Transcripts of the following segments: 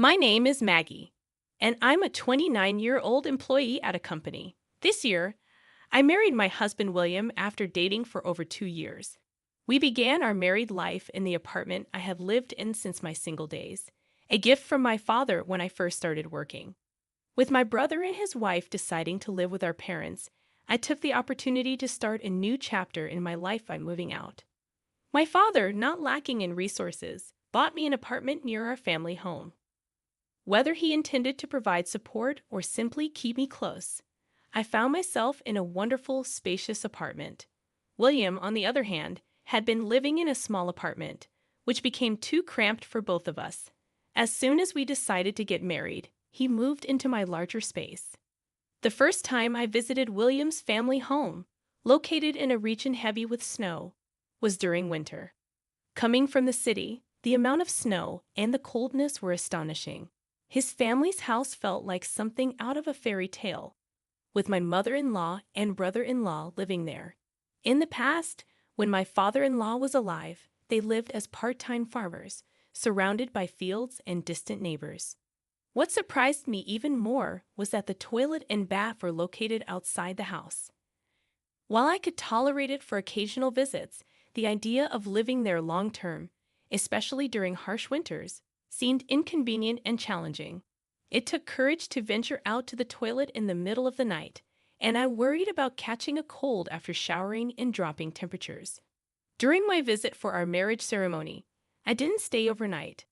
My name is Maggie, and I'm a 29-year-old employee at a company. This year, I married my husband William after dating for over 2 years. We began our married life in the apartment I have lived in since my single days, a gift from my father when I first started working. With my brother and his wife deciding to live with our parents, I took the opportunity to start a new chapter in my life by moving out. My father, not lacking in resources, bought me an apartment near our family home. Whether he intended to provide support or simply keep me close, I found myself in a wonderful, spacious apartment. William, on the other hand, had been living in a small apartment, which became too cramped for both of us. As soon as we decided to get married, he moved into my larger space. The first time I visited William's family home, located in a region heavy with snow, was during winter. Coming from the city, the amount of snow and the coldness were astonishing. His family's house felt like something out of a fairy tale, with my mother-in-law and brother-in-law living there. In the past, when my father-in-law was alive, they lived as part-time farmers, surrounded by fields and distant neighbors. What surprised me even more was that the toilet and bath were located outside the house. While I could tolerate it for occasional visits, the idea of living there long-term, especially during harsh winters, seemed inconvenient and challenging. It took courage to venture out to the toilet in the middle of the night, and I worried about catching a cold after showering and dropping temperatures. During my visit for our marriage ceremony, I didn't stay overnight,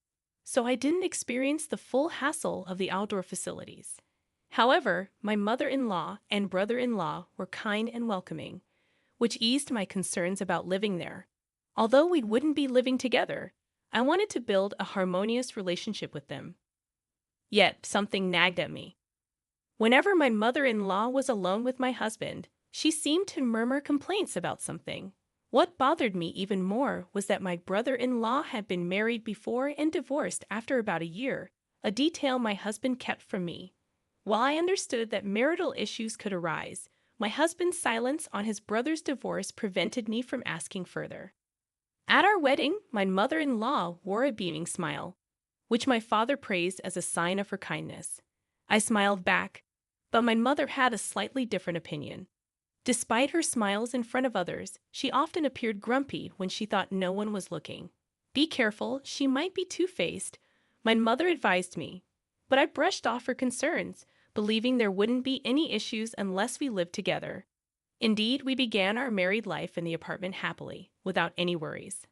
so I didn't experience the full hassle of the outdoor facilities. However, my mother-in-law and brother-in-law were kind and welcoming, which eased my concerns about living there. Although we wouldn't be living together, I wanted to build a harmonious relationship with them. Yet, something nagged at me. Whenever my mother-in-law was alone with my husband, she seemed to murmur complaints about something. What bothered me even more was that my brother-in-law had been married before and divorced after about a year, a detail my husband kept from me. While I understood that marital issues could arise, my husband's silence on his brother's divorce prevented me from asking further. At our wedding, my mother-in-law wore a beaming smile, which my father praised as a sign of her kindness. I smiled back, but my mother had a slightly different opinion. Despite her smiles in front of others, she often appeared grumpy when she thought no one was looking. Be careful, she might be two-faced, my mother advised me, but I brushed off her concerns, believing there wouldn't be any issues unless we lived together. Indeed, we began our married life in the apartment happily, without any worries.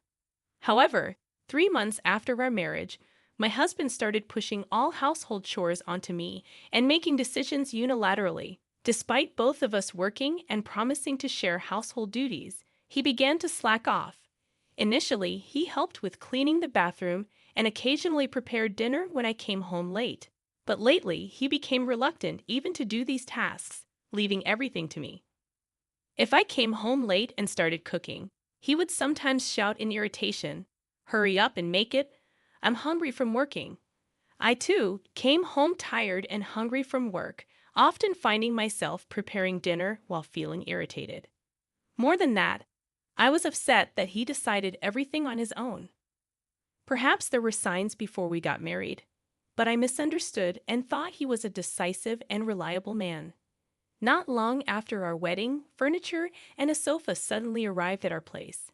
However, 3 months after our marriage, my husband started pushing all household chores onto me and making decisions unilaterally. Despite both of us working and promising to share household duties, he began to slack off. Initially, he helped with cleaning the bathroom and occasionally prepared dinner when I came home late. But lately, he became reluctant even to do these tasks, leaving everything to me. If I came home late and started cooking, he would sometimes shout in irritation, "Hurry up and make it. I'm hungry from working." I, too, came home tired and hungry from work, often finding myself preparing dinner while feeling irritated. More than that, I was upset that he decided everything on his own. Perhaps there were signs before we got married, but I misunderstood and thought he was a decisive and reliable man. Not long after our wedding, furniture and a sofa suddenly arrived at our place.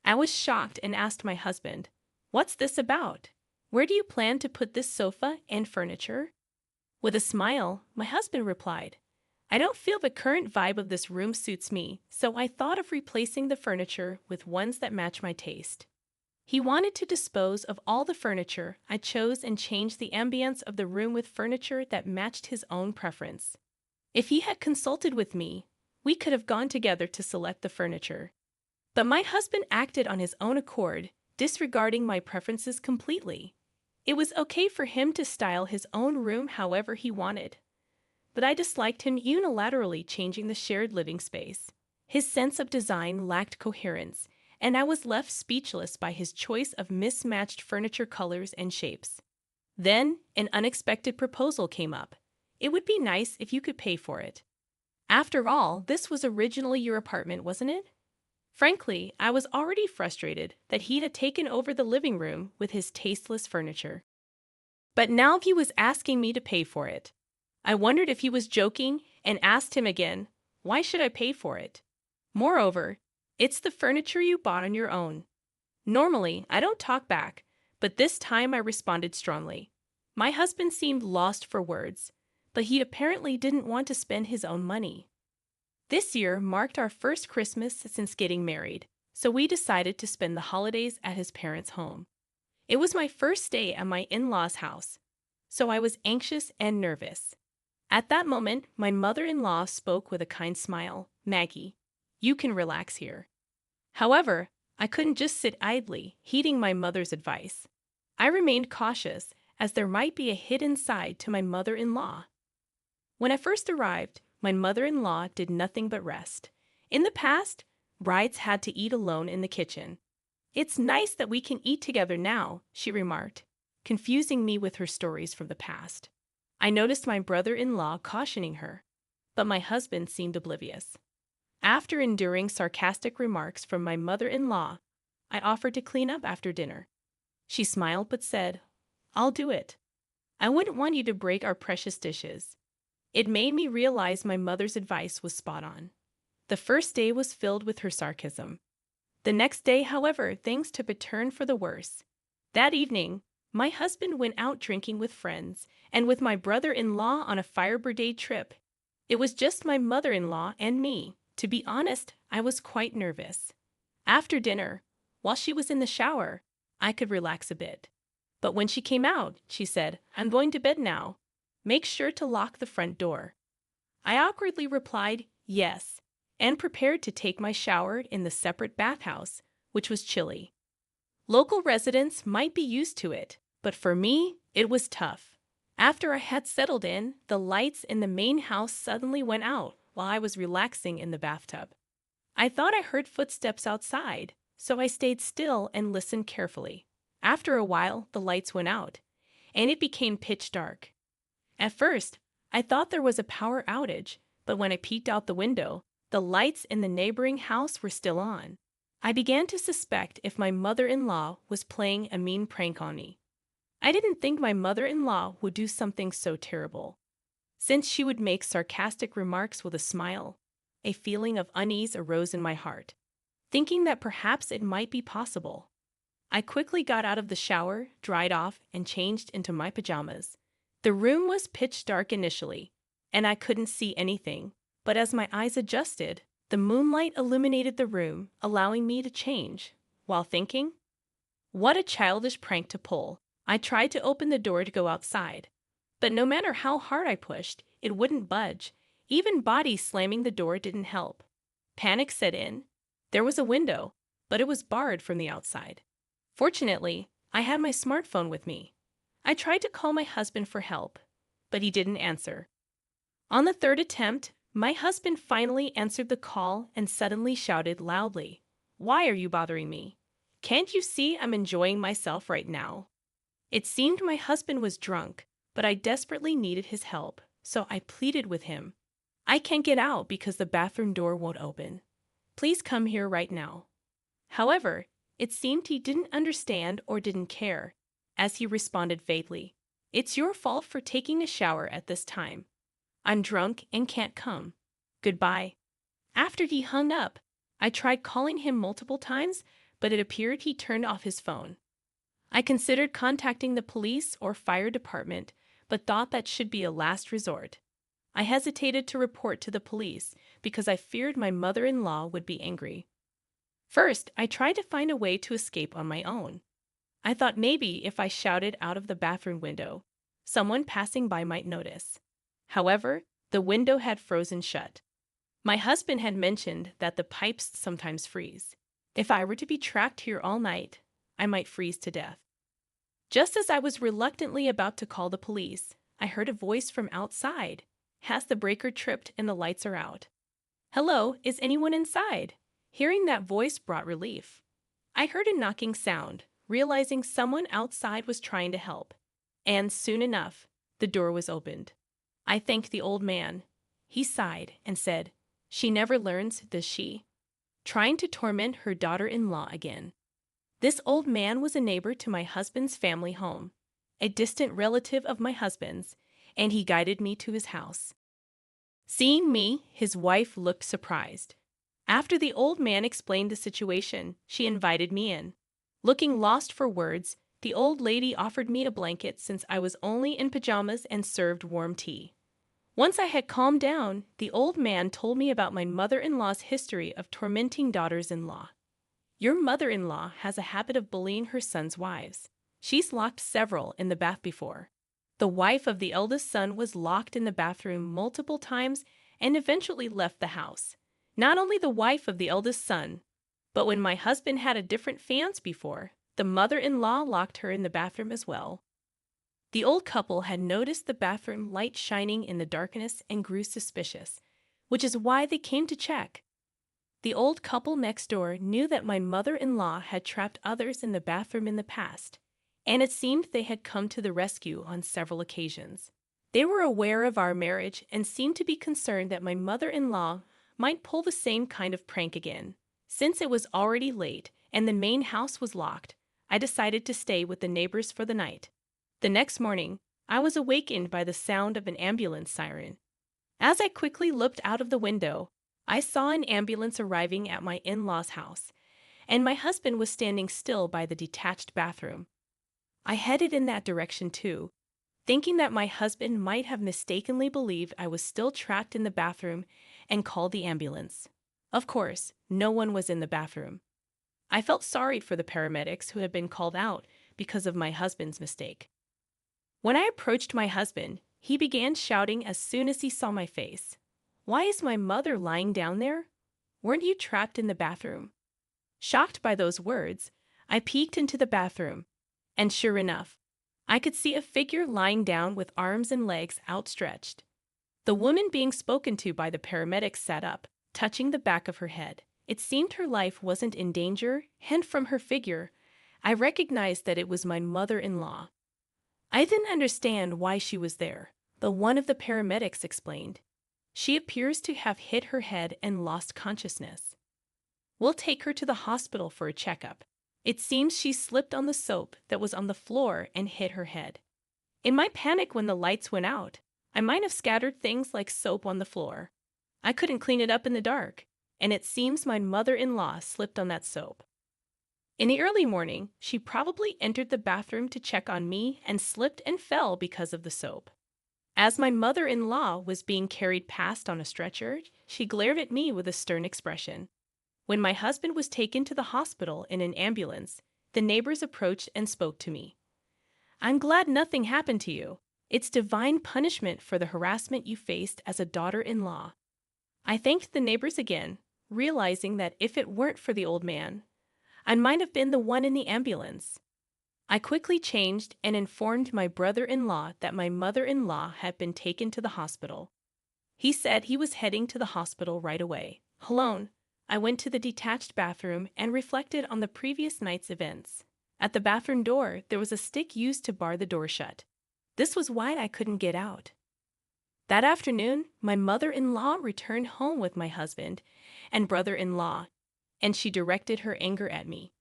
I was shocked and asked my husband, "What's this about? Where do you plan to put this sofa and furniture?" With a smile, my husband replied, "I don't feel the current vibe of this room suits me, so I thought of replacing the furniture with ones that match my taste." He wanted to dispose of all the furniture I chose and change the ambience of the room with furniture that matched his own preference. If he had consulted with me, we could have gone together to select the furniture. But my husband acted on his own accord, disregarding my preferences completely. It was okay for him to style his own room however he wanted. But I disliked him unilaterally changing the shared living space. His sense of design lacked coherence, and I was left speechless by his choice of mismatched furniture colors and shapes. Then, an unexpected proposal came up. "It would be nice if you could pay for it." After all, this was originally your apartment, wasn't it? Frankly, I was already frustrated that he had taken over the living room with his tasteless furniture. But now he was asking me to pay for it. I wondered if he was joking and asked him again, why should I pay for it? Moreover, it's the furniture you bought on your own. Normally, I don't talk back, but this time I responded strongly. My husband seemed lost for words, but he apparently didn't want to spend his own money. This year marked our first Christmas since getting married, so we decided to spend the holidays at his parents' home. It was my first day at my in-laws' house, so I was anxious and nervous. At that moment, my mother-in-law spoke with a kind smile. Maggie, you can relax here. However, I couldn't just sit idly, heeding my mother's advice. I remained cautious, as there might be a hidden side to my mother-in-law. When I first arrived, my mother-in-law did nothing but rest. In the past, brides had to eat alone in the kitchen. It's nice that we can eat together now, she remarked, confusing me with her stories from the past. I noticed my brother-in-law cautioning her, but my husband seemed oblivious. After enduring sarcastic remarks from my mother-in-law, I offered to clean up after dinner. She smiled but said, I'll do it. I wouldn't want you to break our precious dishes. It made me realize my mother's advice was spot on. The first day was filled with her sarcasm. The next day, however, things took a turn for the worse. That evening, my husband went out drinking with friends and with my brother-in-law on a fire brigade trip. It was just my mother-in-law and me. To be honest, I was quite nervous. After dinner, while she was in the shower, I could relax a bit. But when she came out, she said, I'm going to bed now. Make sure to lock the front door. I awkwardly replied, yes, and prepared to take my shower in the separate bathhouse, which was chilly. Local residents might be used to it, but for me, it was tough. After I had settled in, the lights in the main house suddenly went out while I was relaxing in the bathtub. I thought I heard footsteps outside, so I stayed still and listened carefully. After a while, the lights went out, and it became pitch dark. At first, I thought there was a power outage, but when I peeked out the window, the lights in the neighboring house were still on. I began to suspect if my mother-in-law was playing a mean prank on me. I didn't think my mother-in-law would do something so terrible. Since she would make sarcastic remarks with a smile, a feeling of unease arose in my heart, thinking that perhaps it might be possible. I quickly got out of the shower, dried off, and changed into my pajamas. The room was pitch dark initially, and I couldn't see anything, but as my eyes adjusted, the moonlight illuminated the room, allowing me to change. While thinking, what a childish prank to pull. I tried to open the door to go outside, but no matter how hard I pushed, it wouldn't budge. Even body slamming the door didn't help. Panic set in. There was a window, but it was barred from the outside. Fortunately, I had my smartphone with me. I tried to call my husband for help, but he didn't answer. On the third attempt, my husband finally answered the call and suddenly shouted loudly, "Why are you bothering me? Can't you see I'm enjoying myself right now?" It seemed my husband was drunk, but I desperately needed his help, so I pleaded with him. "I can't get out because the bathroom door won't open. Please come here right now." However, it seemed he didn't understand or didn't care, as he responded vaguely, "It's your fault for taking a shower at this time. I'm drunk and can't come. Goodbye." After he hung up, I tried calling him multiple times, but it appeared he turned off his phone. I considered contacting the police or fire department, but thought that should be a last resort. I hesitated to report to the police because I feared my mother-in-law would be angry. First, I tried to find a way to escape on my own. I thought maybe if I shouted out of the bathroom window, someone passing by might notice. However, the window had frozen shut. My husband had mentioned that the pipes sometimes freeze. If I were to be trapped here all night, I might freeze to death. Just as I was reluctantly about to call the police, I heard a voice from outside. "Has the breaker tripped and the lights are out?" "Hello, is anyone inside?" Hearing that voice brought relief. I heard a knocking sound, realizing someone outside was trying to help. And soon enough, the door was opened. I thanked the old man. He sighed and said, "She never learns, does she?" Trying to torment her daughter-in-law again. This old man was a neighbor to my husband's family home. a distant relative of my husband's, and he guided me to his house. Seeing me, his wife looked surprised. After the old man explained the situation, she invited me in. Looking lost for words, the old lady offered me a blanket since I was only in pajamas and served warm tea. Once I had calmed down, the old man told me about my mother-in-law's history of tormenting daughters-in-law. Your mother-in-law has a habit of bullying her son's wives. She's locked several in the bath before. The wife of the eldest son was locked in the bathroom multiple times and eventually left the house. Not only the wife of the eldest son, but when my husband had a different fiancé before, the mother-in-law locked her in the bathroom as well. The old couple had noticed the bathroom light shining in the darkness and grew suspicious, which is why they came to check. The old couple next door knew that my mother-in-law had trapped others in the bathroom in the past, and it seemed they had come to the rescue on several occasions. They were aware of our marriage and seemed to be concerned that my mother-in-law might pull the same kind of prank again. Since it was already late and the main house was locked, I decided to stay with the neighbors for the night. The next morning, I was awakened by the sound of an ambulance siren. As I quickly looked out of the window, I saw an ambulance arriving at my in-laws' house, and my husband was standing still by the detached bathroom. I headed in that direction too, thinking that my husband might have mistakenly believed I was still trapped in the bathroom and called the ambulance. Of course, no one was in the bathroom. I felt sorry for the paramedics who had been called out because of my husband's mistake. When I approached my husband, he began shouting as soon as he saw my face. "Why is my mother lying down there? Weren't you trapped in the bathroom?" Shocked by those words, I peeked into the bathroom, and sure enough, I could see a figure lying down with arms and legs outstretched. The woman being spoken to by the paramedics sat up, touching the back of her head. It seemed her life wasn't in danger, and from her figure, I recognized that it was my mother-in-law. I didn't understand why she was there, but one of the paramedics explained. She appears to have hit her head and lost consciousness. We'll take her to the hospital for a checkup. It seems she slipped on the soap that was on the floor and hit her head. In my panic when the lights went out, I might have scattered things like soap on the floor. I couldn't clean it up in the dark, and it seems my mother-in-law slipped on that soap. In the early morning, she probably entered the bathroom to check on me and slipped and fell because of the soap. As my mother-in-law was being carried past on a stretcher, she glared at me with a stern expression. When my husband was taken to the hospital in an ambulance, the neighbors approached and spoke to me. "I'm glad nothing happened to you. It's divine punishment for the harassment you faced as a daughter-in-law." I thanked the neighbors again, realizing that if it weren't for the old man, I might have been the one in the ambulance. I quickly changed and informed my brother-in-law that my mother-in-law had been taken to the hospital. He said he was heading to the hospital right away. Alone, I went to the detached bathroom and reflected on the previous night's events. At the bathroom door, there was a stick used to bar the door shut. This was why I couldn't get out. That afternoon, my mother-in-law returned home with my husband and brother-in-law, and she directed her anger at me.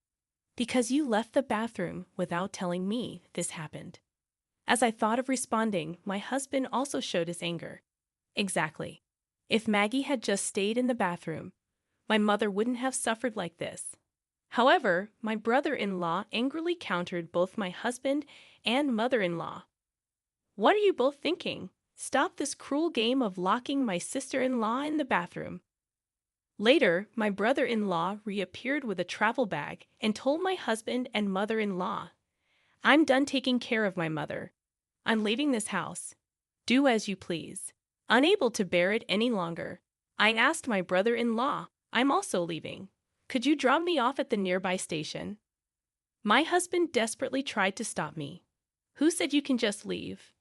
"Because you left the bathroom without telling me this happened." As I thought of responding, my husband also showed his anger. Exactly. If Maggie had just stayed in the bathroom, my mother wouldn't have suffered like this. However, my brother-in-law angrily countered both my husband and mother-in-law. "What are you both thinking? Stop this cruel game of locking my sister-in-law in the bathroom." Later, my brother-in-law reappeared with a travel bag and told my husband and mother-in-law, "I'm done taking care of my mother. I'm leaving this house. Do as you please." Unable to bear it any longer, I asked my brother-in-law, "I'm also leaving. Could you drop me off at the nearby station?" My husband desperately tried to stop me. "Who said you can just leave?"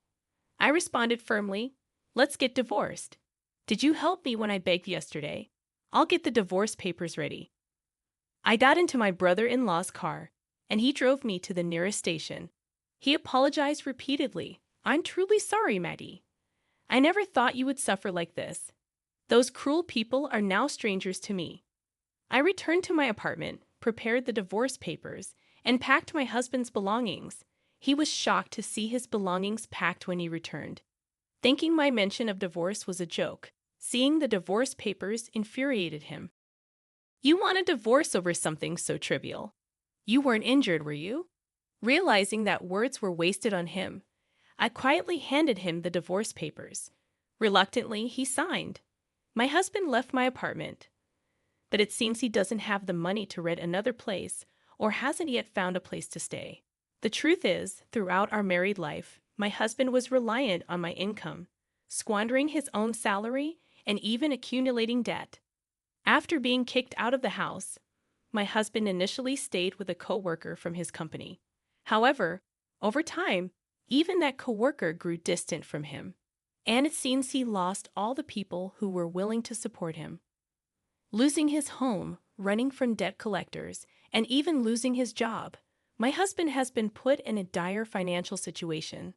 I responded firmly, "Let's get divorced. Did you help me when I begged yesterday? I'll get the divorce papers ready." I got into my brother-in-law's car, and he drove me to the nearest station. He apologized repeatedly. "I'm truly sorry, Maddie. I never thought you would suffer like this. Those cruel people are now strangers to me." I returned to my apartment, prepared the divorce papers, and packed my husband's belongings. He was shocked to see his belongings packed when he returned, thinking my mention of divorce was a joke. Seeing the divorce papers infuriated him. You want a divorce over something so trivial? You weren't injured, were you? Realizing that words were wasted on him, I quietly handed him the divorce papers. Reluctantly, he signed. My husband left my apartment, but it seems he doesn't have the money to rent another place or hasn't yet found a place to stay. The truth is, throughout our married life, my husband was reliant on my income, squandering his own salary and even accumulating debt. After being kicked out of the house, my husband initially stayed with a coworker from his company. However, over time, even that coworker grew distant from him, and it seems he lost all the people who were willing to support him. Losing his home, running from debt collectors, and even losing his job, my husband has been put in a dire financial situation.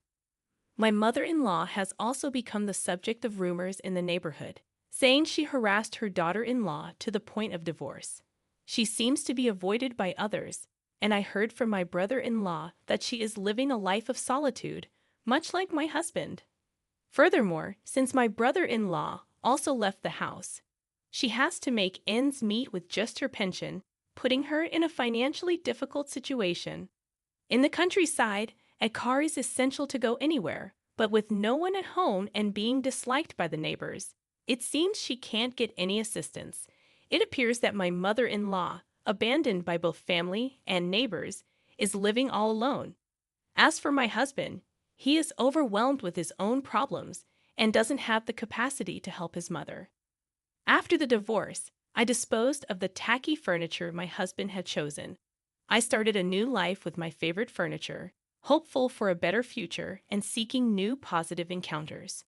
My mother-in-law has also become the subject of rumors in the neighborhood, saying she harassed her daughter-in-law to the point of divorce. She seems to be avoided by others, and I heard from my brother-in-law that she is living a life of solitude, much like my husband. Furthermore, since my brother-in-law also left the house, she has to make ends meet with just her pension, putting her in a financially difficult situation. In the countryside, a car is essential to go anywhere, but with no one at home and being disliked by the neighbors, it seems she can't get any assistance. It appears that my mother-in-law, abandoned by both family and neighbors, is living all alone. As for my husband, he is overwhelmed with his own problems and doesn't have the capacity to help his mother. After the divorce, I disposed of the tacky furniture my husband had chosen. I started a new life with my favorite furniture, hopeful for a better future and seeking new positive encounters.